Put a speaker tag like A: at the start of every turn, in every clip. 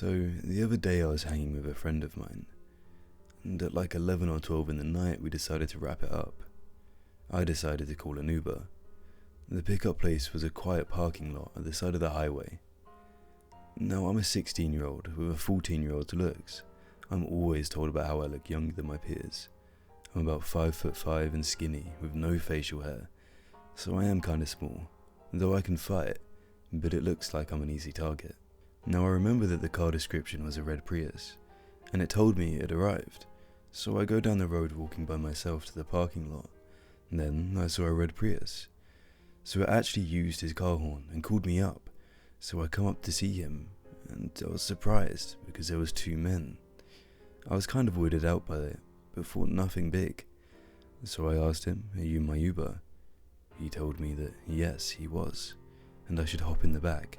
A: So, the other day I was hanging with a friend of mine, and at like 11 or 12 in the night we decided to wrap it up. I decided to call an Uber. The pickup place was a quiet parking lot at the side of the highway. Now I'm a 16-year-old with a 14-year-old's looks. I'm always told about how I look younger than my peers. I'm about 5'5" and skinny with no facial hair, so I am kinda small, though I can fight, but it looks like I'm an easy target. Now I remember that the car description was a red Prius, and it told me it had arrived, so I go down the road walking by myself to the parking lot. Then I saw a red Prius, so it actually used his car horn and called me up, so I come up to see him, and I was surprised because there was two men. I was kind of weirded out by it, but thought nothing big, so I asked him, "Are you my Uber?" He told me that yes, he was, and I should hop in the back.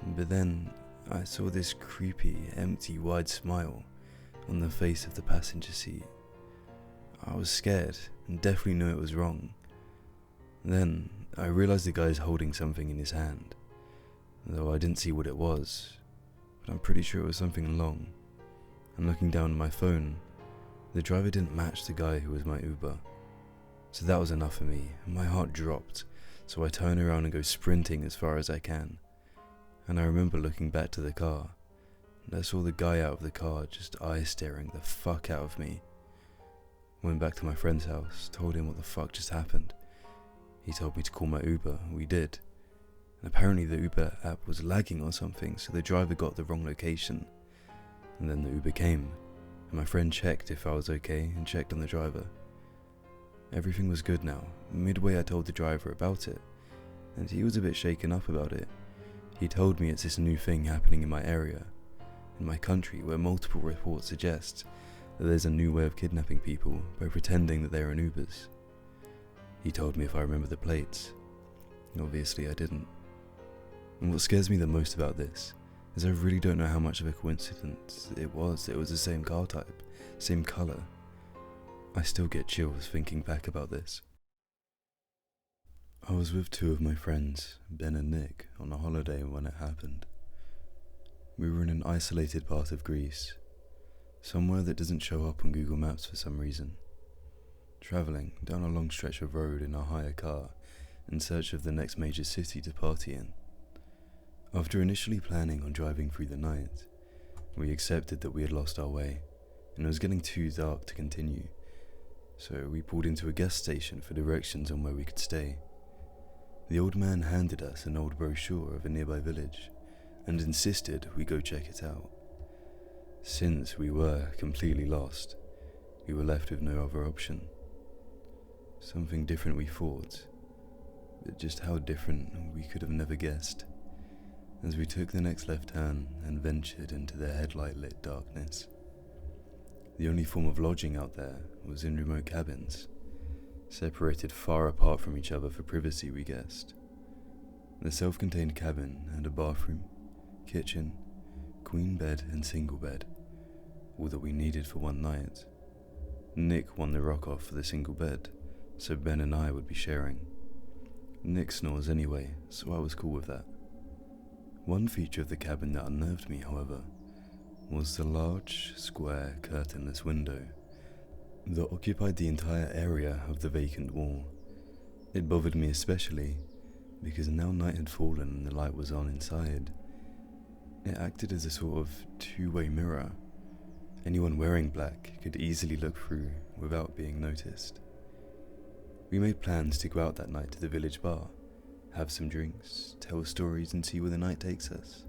A: But then I saw this creepy, empty, wide smile on the face of the passenger seat. I was scared and definitely knew it was wrong. Then I realized the guy's holding something in his hand, though I didn't see what it was, but I'm pretty sure it was something long. And looking down at my phone, the driver didn't match the guy who was my Uber. So that was enough for me, and my heart dropped, so I turn around and go sprinting as far as I can. And I remember looking back to the car, and I saw the guy out of the car just eye-staring the fuck out of me. Went back to my friend's house, told him what the fuck just happened. He told me to call my Uber, and we did. And apparently the Uber app was lagging or something, so the driver got the wrong location. And then the Uber came, and my friend checked if I was okay and checked on the driver. Everything was good now. Midway I told the driver about it, and he was a bit shaken up about it. He told me it's this new thing happening in my area, in my country, where multiple reports suggest that there's a new way of kidnapping people by pretending that they are in Ubers. He told me if I remember the plates. Obviously I didn't. And what scares me the most about this is I really don't know how much of a coincidence it was the same car type, same colour. I still get chills thinking back about this. I was with two of my friends, Ben and Nick, on a holiday when it happened. We were in an isolated part of Greece, somewhere that doesn't show up on Google Maps for some reason. Travelling down a long stretch of road in our hire car in search of the next major city to party in. After initially planning on driving through the night, we accepted that we had lost our way, and it was getting too dark to continue, so we pulled into a gas station for directions on where we could stay. The old man handed us an old brochure of a nearby village, and insisted we go check it out. Since we were completely lost, we were left with no other option. Something different we thought, but just how different we could have never guessed. As we took the next left turn and ventured into the headlight-lit darkness. The only form of lodging out there was in remote cabins, separated far apart from each other for privacy, we guessed. The self-contained cabin had a bathroom, kitchen, queen bed and single bed, all that we needed for one night. Nick won the rock-off for the single bed, so Ben and I would be sharing. Nick snores anyway, so I was cool with that. One feature of the cabin that unnerved me, however, was the large, square, curtainless window that occupied the entire area of the vacant wall. It bothered me especially because now night had fallen and the light was on inside. It acted as a sort of two-way mirror. Anyone wearing black could easily look through without being noticed. We made plans to go out that night to the village bar, have some drinks, tell stories and see where the night takes us.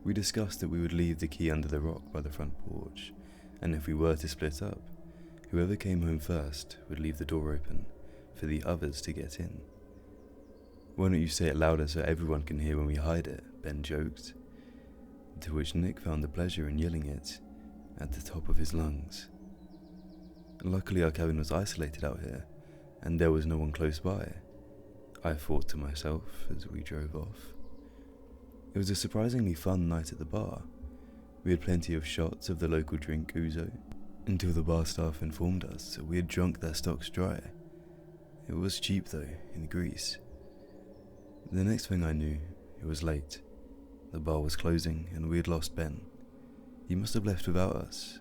A: We discussed that we would leave the key under the rock by the front porch, and if we were to split up, whoever came home first would leave the door open for the others to get in. "Why don't you say it louder so everyone can hear when we hide it?" Ben joked, to which Nick found the pleasure in yelling it at the top of his lungs. Luckily our cabin was isolated out here, and there was no one close by, I thought to myself as we drove off. It was a surprisingly fun night at the bar. We had plenty of shots of the local drink ouzo, until the bar staff informed us that we had drunk their stocks dry. It was cheap though, in Greece. The next thing I knew, it was late. The bar was closing and we had lost Ben. He must have left without us,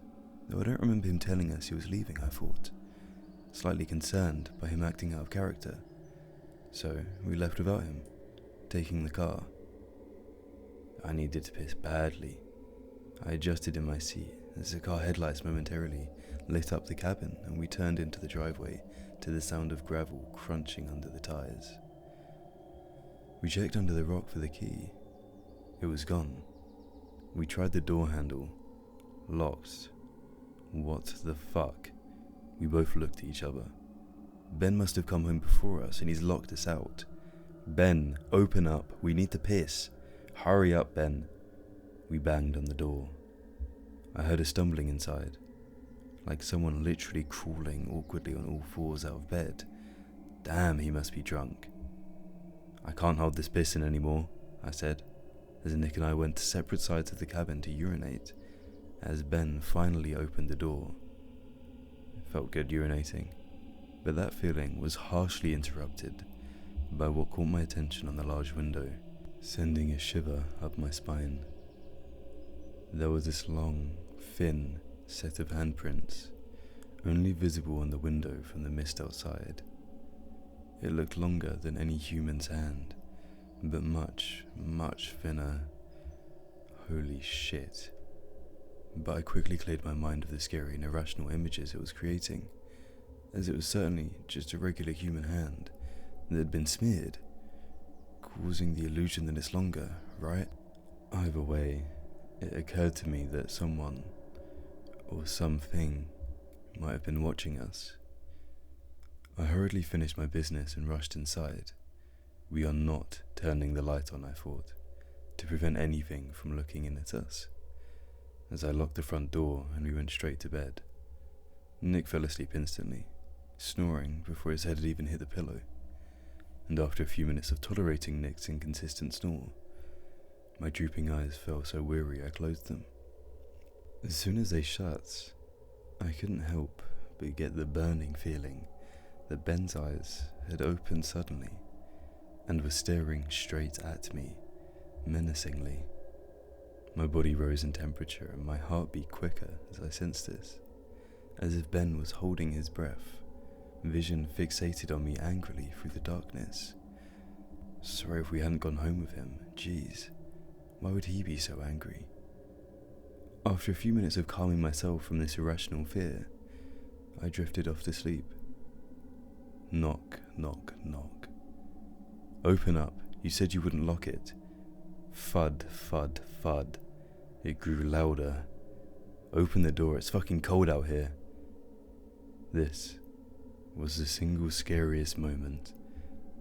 A: though I don't remember him telling us he was leaving, I thought, slightly concerned by him acting out of character. So we left without him, taking the car. I needed to piss badly. I adjusted in my seat as the car headlights momentarily lit up the cabin and we turned into the driveway to the sound of gravel crunching under the tyres. We checked under the rock for the key. It was gone. We tried the door handle. Locked. What the fuck? We both looked at each other. Ben must have come home before us and he's locked us out. Ben, open up. We need to piss. Hurry up, Ben. We banged on the door. I heard a stumbling inside, like someone literally crawling awkwardly on all fours out of bed. Damn, he must be drunk. I can't hold this piss in anymore, I said, as Nick and I went to separate sides of the cabin to urinate, as Ben finally opened the door. It felt good urinating, but that feeling was harshly interrupted by what caught my attention on the large window, sending a shiver up my spine. There was this long, thin set of handprints, only visible on the window from the mist outside. It looked longer than any human's hand, but much, much thinner. Holy shit. But I quickly cleared my mind of the scary and irrational images it was creating, as it was certainly just a regular human hand that had been smeared, causing the illusion that it's longer, right? Either way, it occurred to me that someone, or something, might have been watching us. I hurriedly finished my business and rushed inside. We are not turning the light on, I thought, to prevent anything from looking in at us. As I locked the front door and we went straight to bed. Nick fell asleep instantly, snoring before his head had even hit the pillow. And after a few minutes of tolerating Nick's inconsistent snore, my drooping eyes felt so weary I closed them. As soon as they shut, I couldn't help but get the burning feeling that Ben's eyes had opened suddenly and were staring straight at me, menacingly. My body rose in temperature and my heart beat quicker as I sensed this, as if Ben was holding his breath, vision fixated on me angrily through the darkness. Sorry if we hadn't gone home with him, jeez, why would he be so angry? After a few minutes of calming myself from this irrational fear, I drifted off to sleep. Knock, knock, knock. Open up, you said you wouldn't lock it. Thud, thud, thud. It grew louder. Open the door, it's fucking cold out here. This was the single scariest moment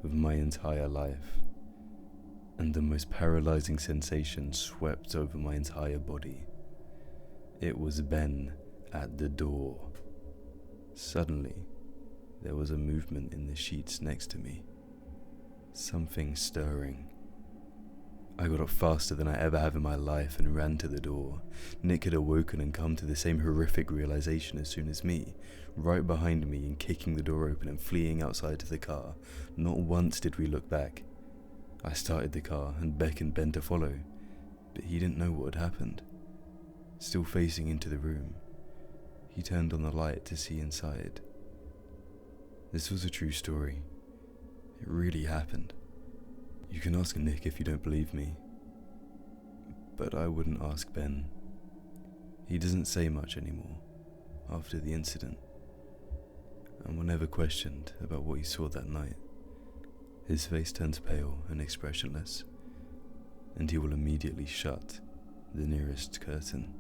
A: of my entire life, and the most paralyzing sensation swept over my entire body. It was Ben at the door. Suddenly, there was a movement in the sheets next to me. Something stirring. I got up faster than I ever have in my life and ran to the door. Nick had awoken and come to the same horrific realization as soon as me, right behind me and kicking the door open and fleeing outside to the car. Not once did we look back. I started the car and beckoned Ben to follow, but he didn't know what had happened. Still facing into the room, he turned on the light to see inside. This was a true story. It really happened. You can ask Nick if you don't believe me, but I wouldn't ask Ben. He doesn't say much anymore after the incident, and whenever questioned about what he saw that night, his face turns pale and expressionless, and he will immediately shut the nearest curtain.